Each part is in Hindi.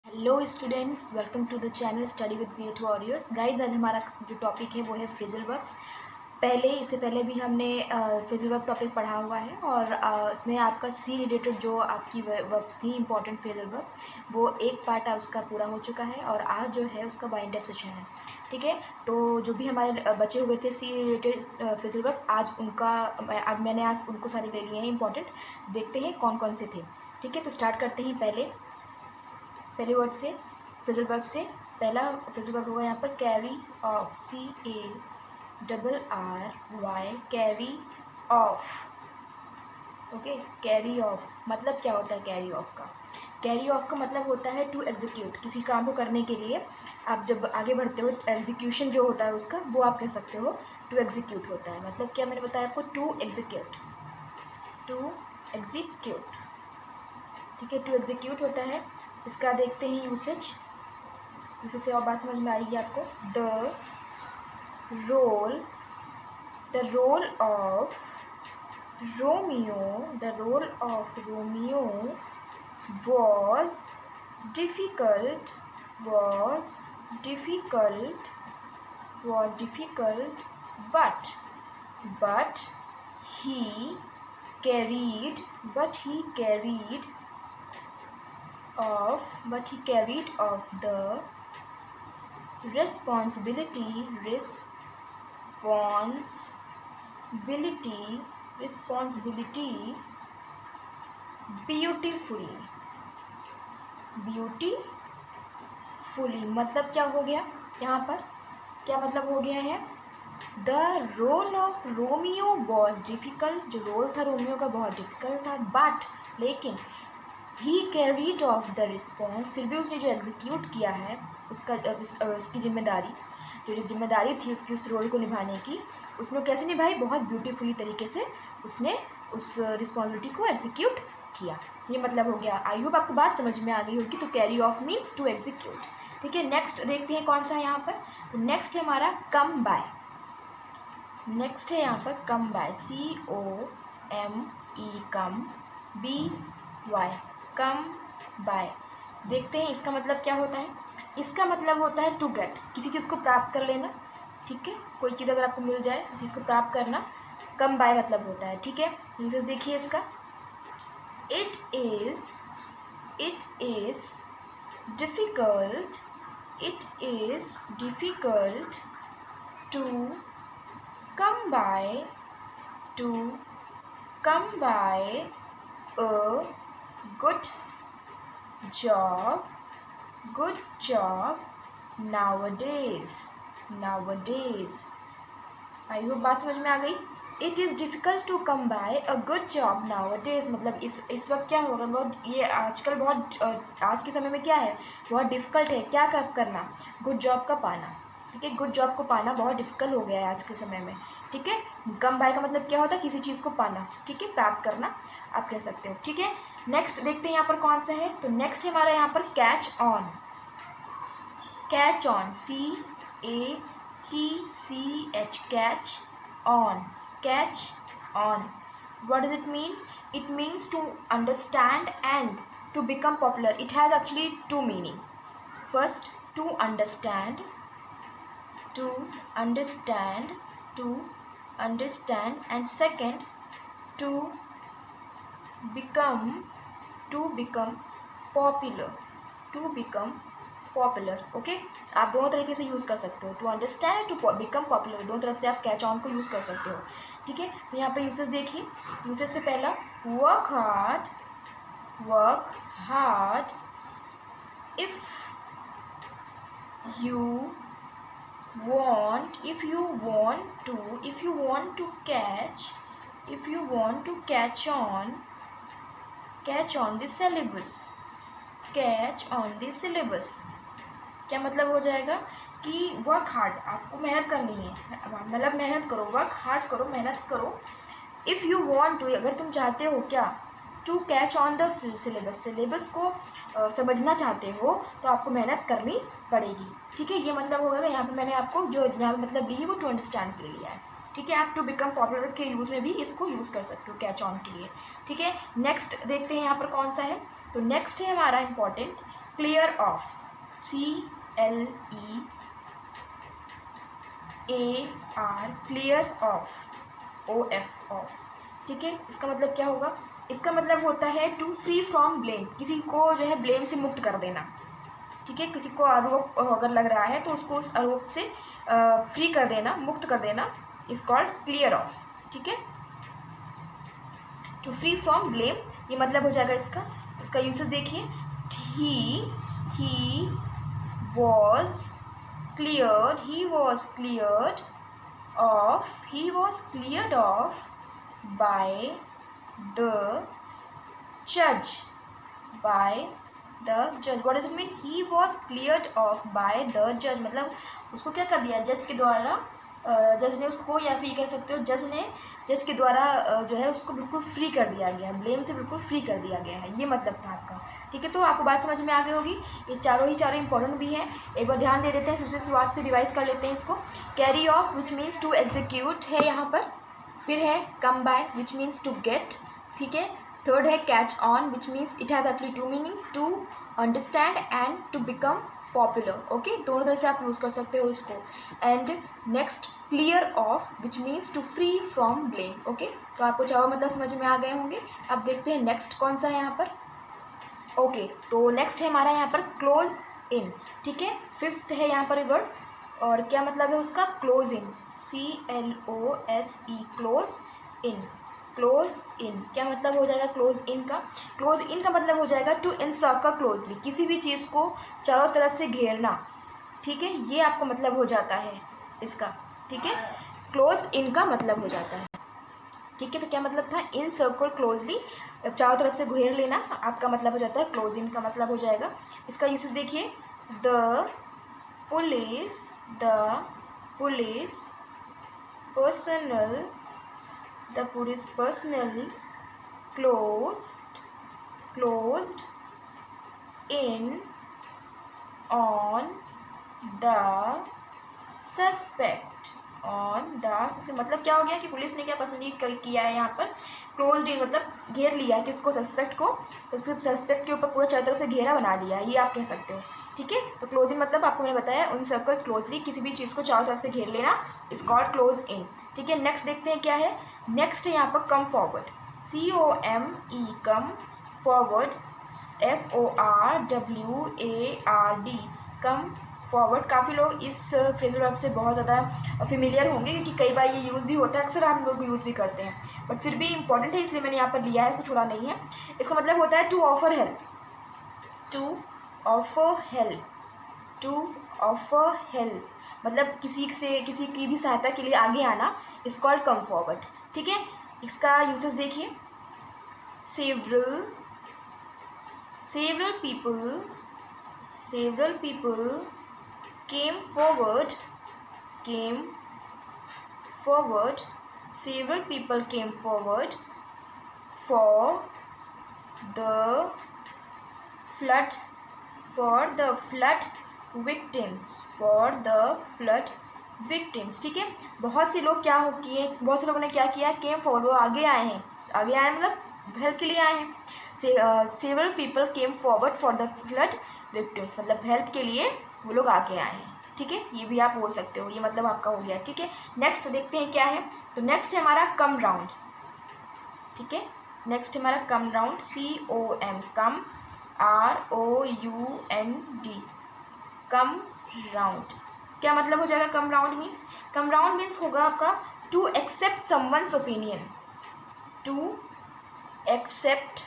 Hello students, welcome to the channel study with great warriors. Guys, आज हमारा जो टॉपिक है वो है फ्रेजल वर्ब्स। इससे पहले भी हमने फ्रेजल वर्ब टॉपिक पढ़ा हुआ है और उसमें आपका सी रिलेटेड जो आपकी वर्ब्स थी, इंपॉर्टेंट फ्रेजल वर्ब्स, वो एक पार्ट उसका पूरा हो चुका है और आज जो है उसका वाइंड अप सेशन है। ठीक है, तो जो भी हमारे बचे हुए थे सी रिलेटेड फ्रेजल वर्ब, आज मैंने उनको सारे ले लिए हैं इंपॉर्टेंट। देखते हैं कौन कौन से थे। ठीक है, तो स्टार्ट करते हैं पहले वर्ड से, फ्रेजल वर्ब से। पहला फ्रेजल वर्ब होगा यहाँ पर carry off, CARRY, carry off. Okay, carry off मतलब क्या होता है? कैरी ऑफ का मतलब होता है टू एग्जीक्यूट, किसी काम को करने के लिए आप जब आगे बढ़ते हो, एग्जीक्यूशन जो होता है उसका, वो आप कह सकते हो टू एग्जीक्यूट होता है। मतलब क्या मैंने बताया आपको? To execute. ठीक है, टू एग्जीक्यूट होता है। इसका देखते हैं यूसेज से और बात समझ में आएगी आपको। The role of Romeo was difficult but he carried off the responsibility beautifully. मतलब क्या हो गया यहाँ पर? क्या मतलब हो गया है? The role of Romeo was difficult, जो रोल था रोमियो का बहुत डिफ़िकल्ट था, बट लेकिन he carried off the response, फिर भी उसने जो एग्जीक्यूट किया है उसकी जिम्मेदारी थी उसकी, उस रोल को निभाने की, उसने कैसे निभाई? बहुत ब्यूटीफुली तरीके से उसने उस रिस्पॉन्सिबिलिटी को एग्जीक्यूट किया। ये मतलब हो गया। आई होप आपको बात समझ में आ गई होगी। तो carry off means to execute. ठीक है, नेक्स्ट देखते हैं कौन सा है यहाँ पर। तो नेक्स्ट है हमारा come by. COME, come, BY, come by. देखते हैं इसका मतलब क्या होता है। इसका मतलब होता है टू गेट, किसी चीज़ को प्राप्त कर लेना। ठीक है, कोई चीज़ अगर आपको मिल जाए, किसी चीज़ को प्राप्त करना, कम बाय मतलब होता है। ठीक है, यूसेज देखिए इसका। It is difficult to come by a good job nowadays। I hope बात समझ में आ गई। It is difficult to come by a good job nowadays, मतलब इस वक्त क्या होगा, बहुत ये आजकल बहुत आज के समय में क्या है, बहुत डिफ़िकल्ट है क्या करना, गुड जॉब का पाना। ठीक है, गुड जॉब को पाना बहुत डिफ़िकल्ट हो गया है आज के समय में। ठीक है, कम बाय का मतलब क्या होता है? किसी चीज़ को पाना। ठीक है, प्राप्त करना आप कह सकते हो। ठीक है, नेक्स्ट देखते हैं यहाँ पर कौन सा है। तो नेक्स्ट है हमारा यहाँ पर catch on. Catch on, CATCH, catch on. what does it mean? It means to understand and to become popular. It has actually two meaning. First, to understand, and second, to become popular, okay. आप दोनों तरीके से यूज़ कर सकते हो, to understand, to become popular, दोनों तरफ से आप कैच ऑन को यूज़ कर सकते हो। ठीक है, तो यहाँ पे यूसेज देखिए। यूसेज पे पहला work hard if you want to catch on the syllabus। क्या मतलब हो जाएगा कि वर्क हार्ड, आपको मेहनत करनी है, मतलब मेहनत करो, वर्क हार्ड करो, मेहनत करो। इफ़ यू वांट टू, अगर तुम चाहते हो क्या, to catch on the syllabus को समझना चाहते हो, तो आपको मेहनत करनी पड़ेगी। ठीक है, ये मतलब होगा। यहाँ पे मैंने आपको जो यहाँ पे मतलब ली है वो टू अंडरस्टैंड के लिए लिया है। ठीक है, आप टू बिकम पॉपुलर के यूज़ में भी इसको यूज़ कर सकते हो कैच ऑन के लिए। ठीक है, नेक्स्ट देखते हैं यहाँ पर कौन सा है। तो नेक्स्ट है हमारा important clear of, CLEAR, clear of, OF, of. ठीक है, इसका मतलब क्या होगा? इसका मतलब होता है टू फ्री फ्रॉम ब्लेम, किसी को जो है ब्लेम से मुक्त कर देना। ठीक है, किसी को आरोप अगर लग रहा है तो उसको उस आरोप से फ्री कर देना, मुक्त कर देना, इज कॉल्ड क्लियर ऑफ। ठीक है, टू फ्री फ्रॉम ब्लेम, ये मतलब हो जाएगा इसका। इसका यूसेज देखिए, he was cleared off by the जज, what does it mean? He was cleared off by the जज, मतलब उसको क्या कर दिया? जज के द्वारा, जज ने उसको, या फिर कह सकते हो जज के द्वारा जो है उसको बिल्कुल फ्री कर दिया गया, ब्लेम से बिल्कुल फ्री कर दिया गया है, ये मतलब था आपका। ठीक है, तो आपको बात समझ में आ गई होगी। ये चारों इंपॉर्टेंट भी हैं, एक बार ध्यान दे देते हैं, फिर से शुरुआत से रिवाइज कर लेते हैं इसको। Carry off which means to execute है यहाँ पर, फिर है come by which means to get. ठीक है, थर्ड है catch on which means it has actually two meaning, to understand and to become popular. Okay, दोनों तरह से आप यूज़ कर सकते हो इसको। And next clear off which means to free from blame. Okay, तो आपको चारों मतलब समझ में आ गए होंगे। अब देखते हैं नेक्स्ट कौन सा है यहाँ पर। ओके, तो नेक्स्ट है हमारा यहाँ पर क्लोज इन। ठीक है, फिफ्थ है यहाँ पर वर्ड, और क्या मतलब है उसका? Close in, CLOSE, close in. Close in क्या मतलब हो जाएगा? क्लोज इन का मतलब हो जाएगा टू एनसर्कल क्लोजली, किसी भी चीज़ को चारों तरफ से घेरना। ठीक है, ये आपको मतलब हो जाता है इसका। ठीक है, क्लोज इन का मतलब हो जाता है। ठीक है, तो क्या मतलब था? इन सर्कल क्लोजली, चारों तरफ से घेर लेना, आपका मतलब हो जाता है क्लोज इन का मतलब हो जाएगा। इसका यूसेज देखिए, the police personally closed in on the suspect, मतलब क्या हो गया कि पुलिस ने क्या पर्सनली किया है यहाँ पर? क्लोज्ड इन मतलब घेर लिया है किसको? सस्पेक्ट को। तो सस्पेक्ट के ऊपर पूरा चारों तरफ से घेरा बना लिया है, ये आप कह सकते हो। ठीक है, तो क्लोज इन मतलब आपको मैंने बताया उन सर्कल क्लोजली, किसी भी चीज़ को चारों तरफ से घेर लेना, इज कॉल्ड क्लोज इन। ठीक है, नेक्स्ट देखते हैं क्या है। नेक्स्ट है यहाँ पर come forward, COME, come forward, FORWARD, come forward. काफ़ी लोग इस फ्रेजल वर्ब से बहुत ज़्यादा फेमिलियर होंगे, क्योंकि कई बार ये यूज़ भी होता है, अक्सर हम लोग यूज़ भी करते हैं, बट फिर भी इंपॉर्टेंट है इसलिए मैंने यहाँ पर लिया है, इसको छोड़ा नहीं है। इसका मतलब होता है टू ऑफर हेल्प, मतलब किसी की भी सहायता के लिए आगे आना, इज कॉल्ड कम फॉरवर्ड। ठीक है, इसका यूसेज देखिए, several people came forward, several people came forward for the flood victims, ठीक है, बहुत से लोग बहुत से लोगों ने क्या किया? केम फॉरवर्ड, वो आगे आए हैं मतलब हेल्प के लिए आए हैं। Several people came forward for the flood victims, मतलब हेल्प के लिए वो लोग आगे आए हैं। ठीक है, ये भी आप बोल सकते हो, ये मतलब आपका हो गया। ठीक है, नेक्स्ट देखते हैं क्या है। तो नेक्स्ट है हमारा कम राउंड। ठीक है, नेक्स्ट हमारा come round, COM, come, ROUND, come round. क्या मतलब हो जाएगा come round means? Come round means होगा आपका to accept someone's opinion, to accept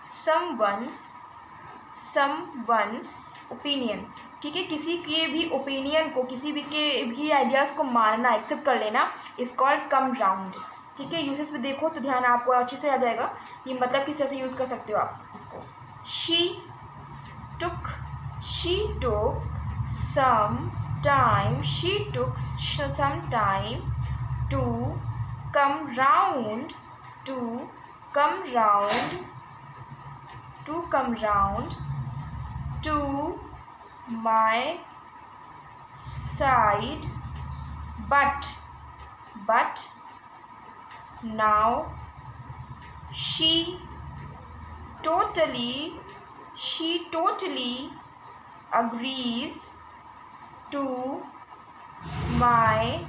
someone's opinion. ठीक है, किसी के भी ओपिनियन को, किसी भी के भी आइडियाज़ को मानना, एक्सेप्ट कर लेना, इज कॉल्ड कम राउंड। ठीक है, यूजेस में देखो तो ध्यान आपको अच्छे से आ जाएगा, ये मतलब किस तरह से यूज़ कर सकते हो आप इसको। She took some time to come round to my side, but now she totally agrees to my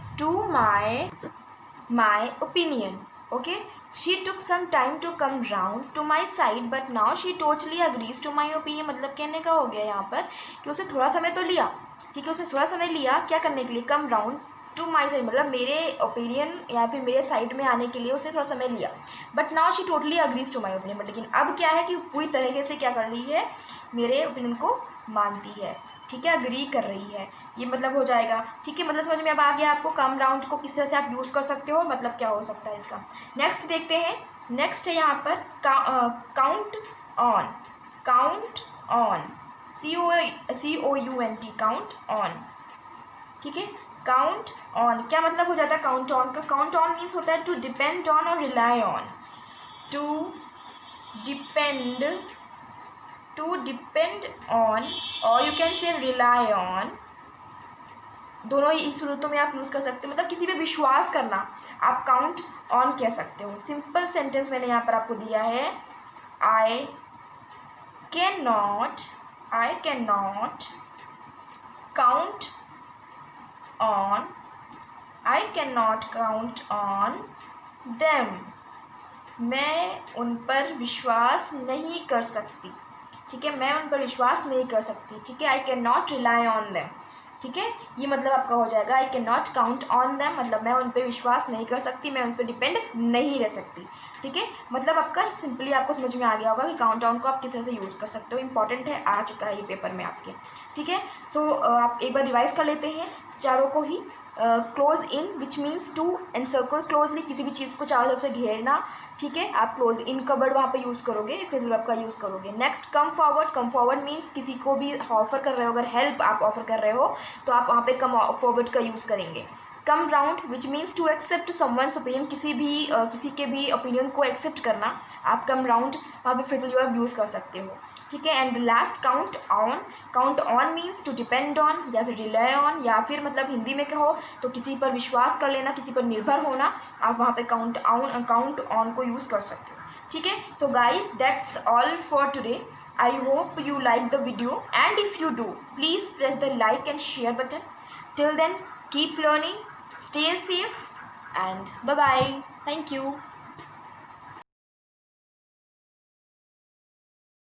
opinion. Okay, she took some time to come round to my side but now she totally agrees to my opinion. मतलब कहने का हो गया यहाँ पर कि उसे थोड़ा समय तो लिया, ठीक है, उसने थोड़ा समय लिया क्या करने के लिए, come round to my side, मतलब मेरे ओपिनियन या फिर मेरे साइड में आने के लिए उसने थोड़ा समय लिया. But now she totally agrees to my opinion. But लेकिन अब क्या है कि पूरी तरीके से क्या कर रही है, मेरे ओपिनियन को मानती है, ठीक है, अग्री कर रही है. ये मतलब हो जाएगा, ठीक है. मतलब समझ में अब आ गया आपको कम राउंड को किस तरह से आप यूज़ कर सकते हो, मतलब क्या हो सकता है इसका. नेक्स्ट देखते हैं. नेक्स्ट है यहाँ पर count on. COUNT, count on, ठीक है. काउंट ऑन क्या मतलब हो जाता है काउंट ऑन का. काउंट ऑन मीन्स होता है टू डिपेंड ऑन और rely on. To depend on और you can say rely on. दोनों ही सूरतों में आप यूज़ कर सकते हो. मतलब किसी पे विश्वास करना आप काउंट ऑन कह सकते हो. सिंपल सेंटेंस मैंने यहाँ पर आपको दिया है. I can not count on them. मैं उन पर विश्वास नहीं कर सकती, ठीक है, मैं उन पर विश्वास नहीं कर सकती, ठीक है. I can not rely on them, ठीक है. ये मतलब आपका हो जाएगा I can not count on them, मतलब मैं उन पर विश्वास नहीं कर सकती, मैं उन पर डिपेंड नहीं रह सकती, ठीक है. मतलब आपका सिंपली आपको समझ में आ गया होगा कि काउंट ऑन को आप किस तरह से यूज़ कर सकते हो. इंपॉर्टेंट है, आ चुका है ये पेपर में आपके, ठीक है. सो आप एक बार रिवाइज कर लेते हैं चारों को ही. Close in which means to encircle closely, किसी भी चीज़ को चारों तरफ से घेरना, ठीक है. आप क्लोज इन का वर्ड वहाँ पे यूज़ करोगे, फ्रेजल वर्ब का यूज़ करोगे. नेक्स्ट कम फॉरवर्ड मीन्स किसी को भी ऑफर कर रहे हो, अगर हेल्प आप ऑफर कर रहे हो तो आप वहाँ पे कम फॉरवर्ड का यूज़ करेंगे. Come round which means to accept someone's opinion, किसी के भी ओपिनियन को एक्सेप्ट करना, आप कम राउंड वहाँ पे फ्रेजल वर्ब यूज़ कर सकते हो, ठीक है. And last count on means to depend on या फिर रिलाई ऑन, या फिर मतलब हिंदी में कहो तो किसी पर विश्वास कर लेना, किसी पर निर्भर होना, आप वहाँ पे काउंट ऑन को यूज़ कर सकते हो, ठीक है. So guys that's all for today. I hope you like the video, and if you do, please press the like and share button. Till then, keep learning, stay safe, and bye bye. Thank you.